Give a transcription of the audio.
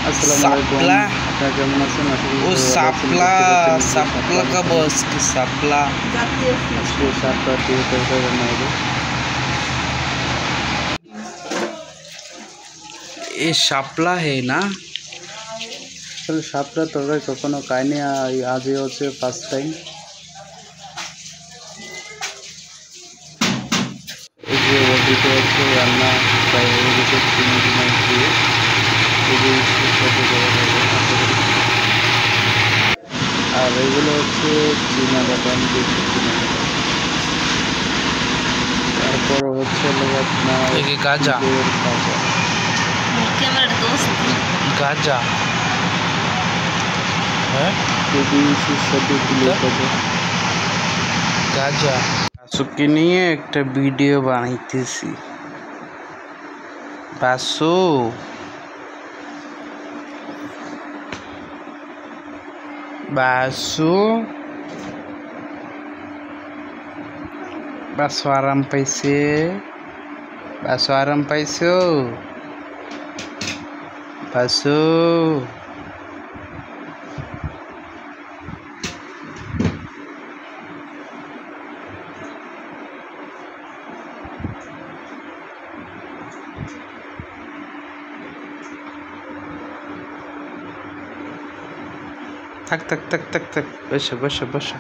अस्सलामुअलैकुम আপনারা কেমন আছেন ও সাপলা का बॉस की सापला আজকে সাপলা দিয়ে তরকারি রান্না হবে ये सापला है ना আসলে সাপলা তরকারি কখনো খাইনি আজই হচ্ছে ফার্স্ট টাইম এই যে ওদিকে হচ্ছে রান্না প্রায় হয়ে গেছে চিনি দিয়ে আর এগুলো হচ্ছে চীনা বাদাম তারপর হচ্ছে আপনার গাজা গাজা হ্যাঁ গাজা বাসুকে নিয়ে একটা ভিডিও বানাইতেছি Basu Basu Basu aram paise Basu aram paiso Basu tak basha